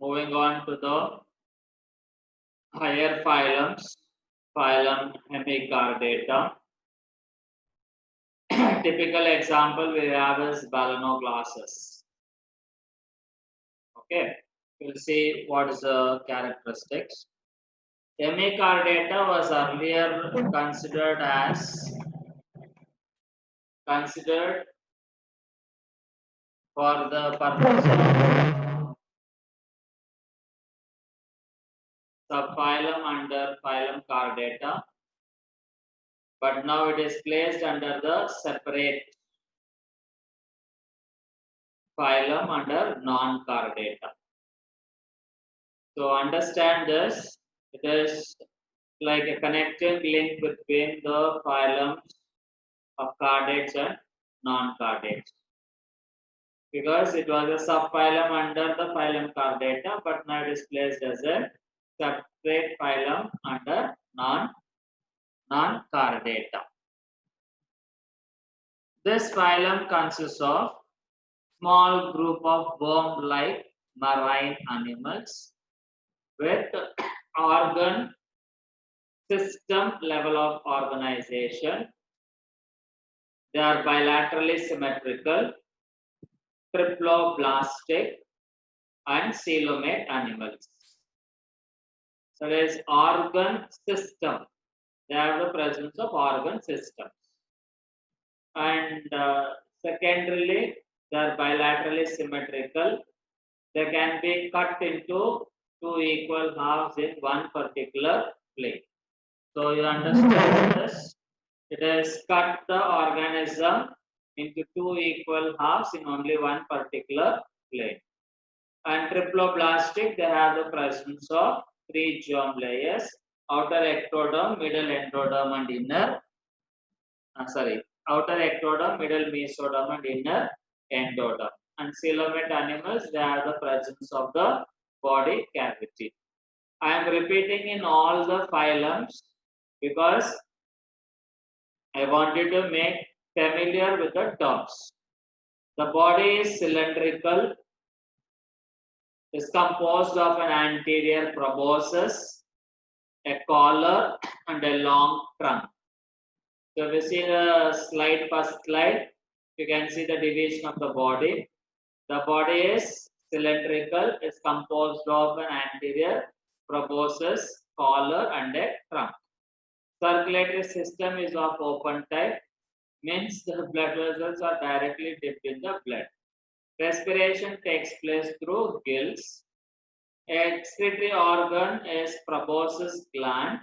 moving on to the higher phylums, phylum Hemichordata. Typical example we have is Balanoglossus. Okay, we'll see what is the characteristics. Hemichordata was earlier considered for the purpose of subphylum under phylum Chordata, but now it is placed under the separate phylum under non-Chordata. So understand this, it is like a connecting link between the phylums of chordates and non-chordates. Because it was a subphylum under the phylum Chordata, but now it is placed as a separate phylum under non-chordata. This phylum consists of small group of worm-like marine animals with organ system level of organization. They are bilaterally symmetrical, triploblastic, and coelomate animals. So there is organ system. They have the presence of organ systems. And secondarily, they are bilaterally symmetrical. They can be cut into two equal halves in one particular plane. So you understand this? It is cut the organism into two equal halves in only one particular plane. And triploblastic, they have the presence of three germ layers: outer ectoderm, middle endoderm, and inner. Outer ectoderm, middle mesoderm, and inner endoderm. And coelomate animals, they have the presence of the body cavity. I am repeating in all the phylums because I wanted to make familiar with the terms. The body is cylindrical, is composed of an anterior proboscis, a collar, and a long trunk. So if you see the first slide, you can see the division of the body. The body is cylindrical, is composed of an anterior proboscis, collar, and a trunk. Circulatory system is of open type, means the blood vessels are directly dipped in the blood. Respiration takes place through gills. Excretory organ is proboscis gland.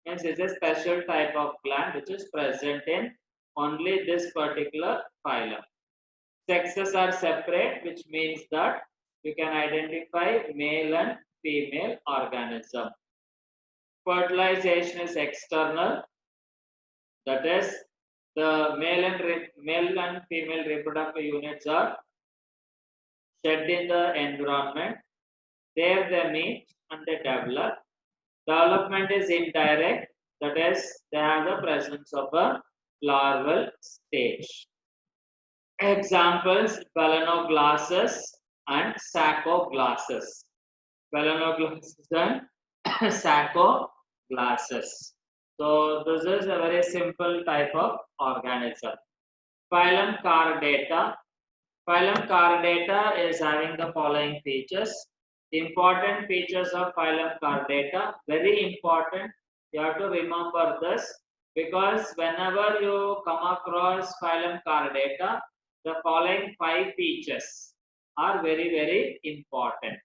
Means it's a special type of gland which is present in only this particular phylum. Sexes are separate, which means that you can identify male and female organism. Fertilization is external, that is, the male and female reproductive units are shed in the environment. There they meet and they develop. Development is indirect, that is, they have the presence of a larval stage. Examples: Balanoglossus and Sacoglossus. Balanoglossus and Sacoglossus. So this is a very simple type of organism. Phylum Chordata. Phylum Chordata is having the following features. Important features of phylum Chordata, very important. You have to remember this because whenever you come across phylum Chordata, the following 5 features are very, very important.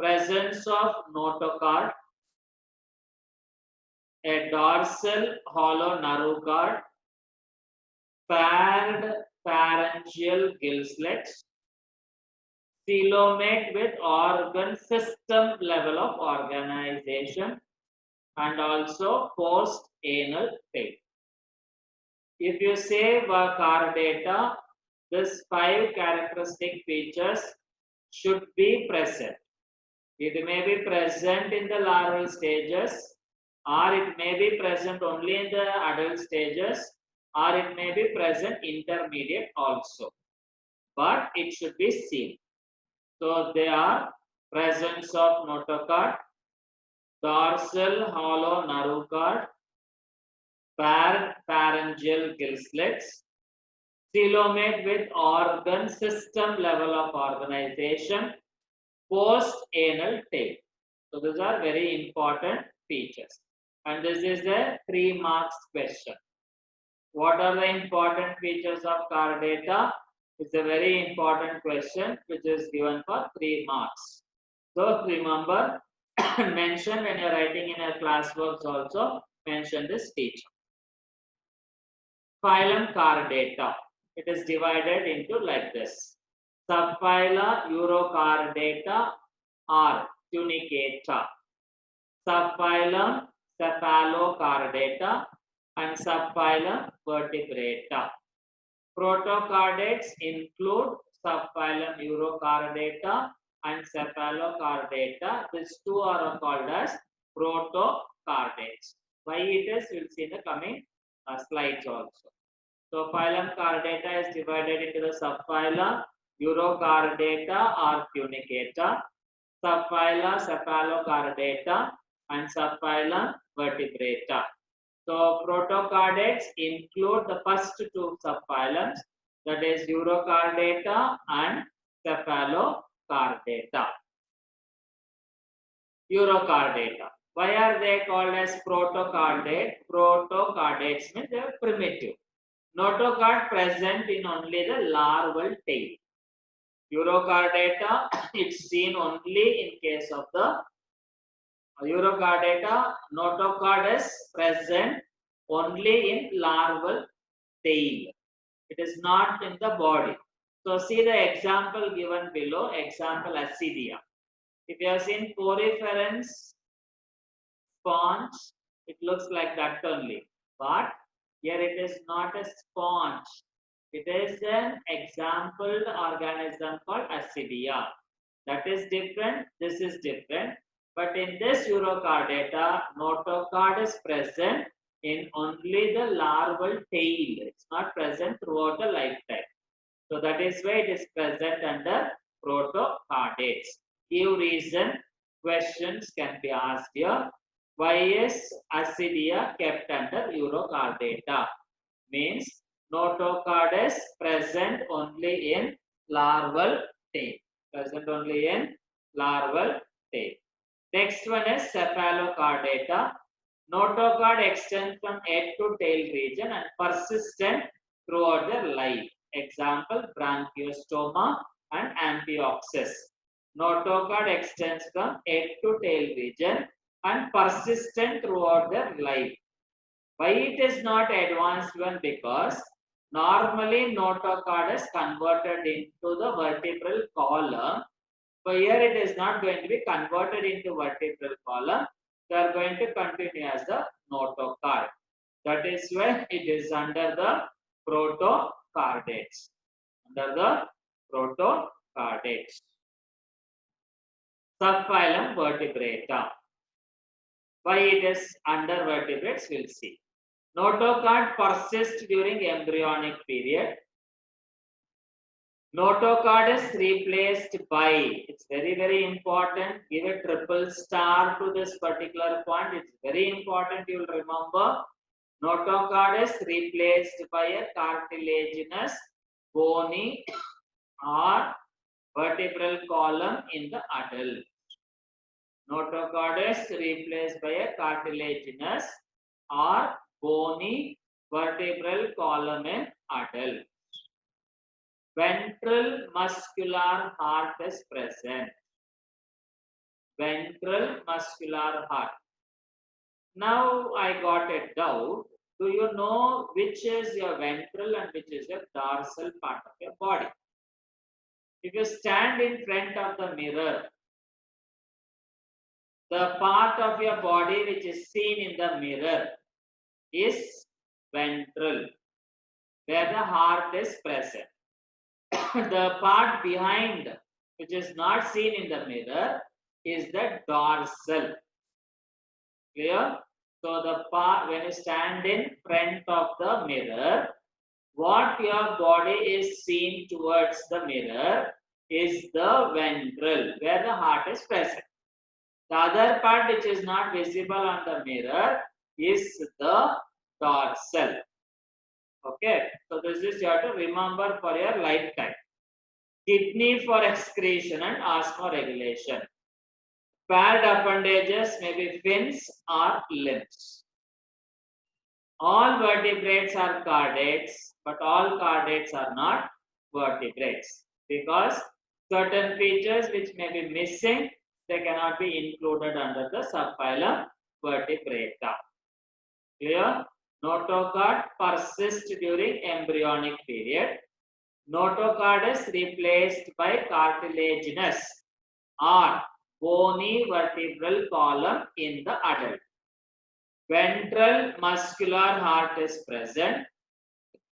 Presence of notochord, a dorsal hollow nerve paired pharyngeal gill slits, coelomate with organ system level of organization, and also post-anal tail. If you say Chordata, these 5 characteristic features should be present. It may be present in the larval stages, or it may be present only in the adult stages, or it may be present intermediate also. But it should be seen. So they are presence of notochord, dorsal hollow nerve cord, pharyngeal gill slits, coelomate with organ system level of organization, post-anal tail. So these are very important features. And this is a 3 marks question. What are the important features of chordata? It's a very important question which is given for 3 marks. So remember, mention when you're writing in your classworks also, mention this feature. Phylum chordata. It is divided into like this. Subphyla Urochordata or Tunicata. Subphylum Cephalochordata and subphylum Vertebrata. Protochordates include subphylum Urochordata and Cephalochordata. These two are called as protochordates. Why it is, we'll see in the coming slides also. So phylum Chordata is divided into the subphyla Urochordata or Tunicata, subphyla Cephalochordata and subphylum Vertebrata. So protochordates include the first two subphylums, that is Urochordata and Cephalochordata. Urochordata. Why are they called as protochordate? Protochordates means they are primitive. Notochord present in only the larval tail. Urochordata, it's seen only in case of the Urochordata. Notochord is present only in larval tail. It is not in the body. So see the example given below, example Ascidia. If you have seen poriferans sponge, it looks like that only. But here it is not a sponge. It is an exampled organism called Ascidia. That is different. This is different. But in this Urochordata, notochord is present in only the larval tail. It's not present throughout the lifetime. So that is why it is present under protochordates. Give reason, questions can be asked here. Why is Ascidia kept under Urochordata? Means notochord is present only in larval tail. Present only in larval tail. Next one is Cephalochordata. Notochord extends from head to tail region and persistent throughout their life. Example, Branchiostoma and Amphioxus. Notochord extends from head to tail region and persistent throughout their life. Why it is not advanced one? Because normally notochord is converted into the vertebral column. So here it is not going to be converted into vertebral column. They are going to continue as the notochord. That is why it is under the protochordates. Under the protochordates. Subphylum Vertebrata. Why it is under vertebrates, we'll see. Notochord persists during embryonic period. Notochord is replaced by, it's very, very important. Give a triple star to this particular point. It's very important you will remember. Notochord is replaced by a cartilaginous, bony or vertebral column in the adult. Notochord is replaced by a cartilaginous or bony vertebral column in adult. Ventral muscular heart is present. Ventral muscular heart. Now I got a doubt. Do you know which is your ventral and which is your dorsal part of your body? If you stand in front of the mirror, the part of your body which is seen in the mirror is ventral, where the heart is present. The part behind, which is not seen in the mirror, is the dorsal. Clear? So the part, when you stand in front of the mirror, what your body is seen towards the mirror is the ventral, where the heart is present. The other part which is not visible on the mirror is the dorsal. Okay, so this is you have to remember for your lifetime. Kidney for excretion and osmoregulation. Paired appendages may be fins or limbs. All vertebrates are chordates, but all chordates are not vertebrates because certain features which may be missing, they cannot be included under the subphylum Vertebrata. Clear? Notochord persists during embryonic period. Notochord is replaced by cartilaginous or bony vertebral column in the adult. Ventral muscular heart is present.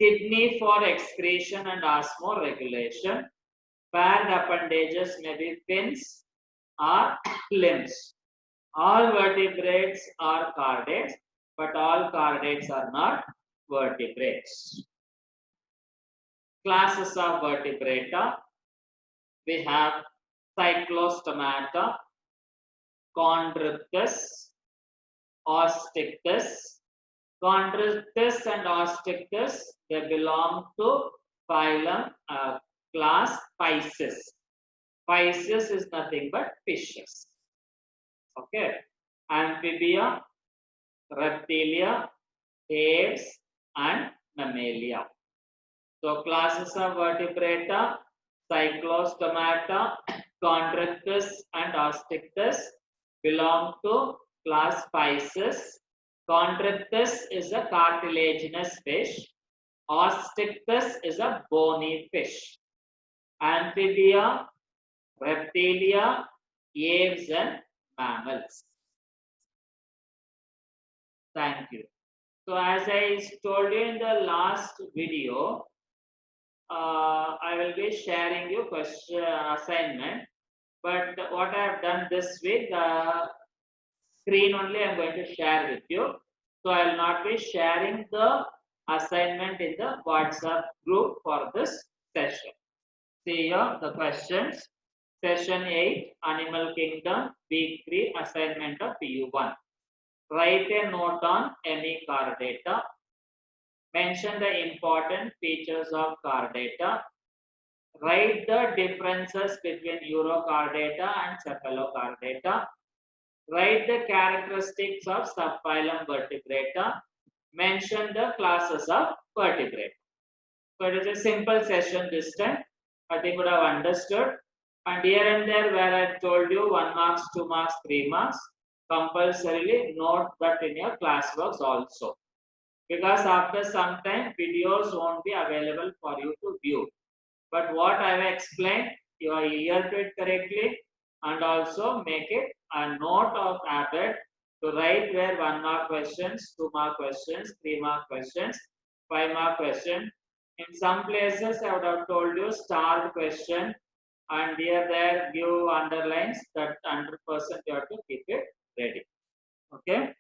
Kidney for excretion and osmoregulation. Paired appendages may be fins or limbs. All vertebrates are chordates, but all chordates are not vertebrates. Classes of vertebrata. We have Cyclostomata, Chondrichthyes, Osteichthyes. Chondrichthyes and Osteichthyes, they belong to phylum class Pisces. Pisces is nothing but fishes. Okay. Amphibia, Reptilia, Aves, and Mammalia. So classes of vertebrata, Cyclostomata, Chondrichthyes, and Osteichthyes belong to class Pisces. Chondrichthyes is a cartilaginous fish. Osteichthyes is a bony fish. Amphibia, Reptilia, aves, and mammals. Thank you. So as I told you in the last video, I will be sharing you question assignment. But what I have done this week, screen only I am going to share with you. So I will not be sharing the assignment in the WhatsApp group for this session. See here the questions. Session 8, Animal Kingdom, Week 3, assignment of PU1. Write a note on hemichordata. Mention the important features of chordata. Write the differences between urochordata and cephalochordata. Write the characteristics of subphylum Vertebrata. Mention the classes of vertebrate. So it is a simple session this time. I think you would have understood. And here and there where I told you 1 marks, 2 marks, 3 marks, compulsorily note that in your classworks also. Because after some time videos won't be available for you to view. But what I have explained, you are hear to it correctly and also make it a note of habit to write where 1 mark questions, 2 mark questions, 3 mark questions, 5 mark question. In some places I would have told you starred question and here there give underlines that 100% you have to keep it ready. Okay.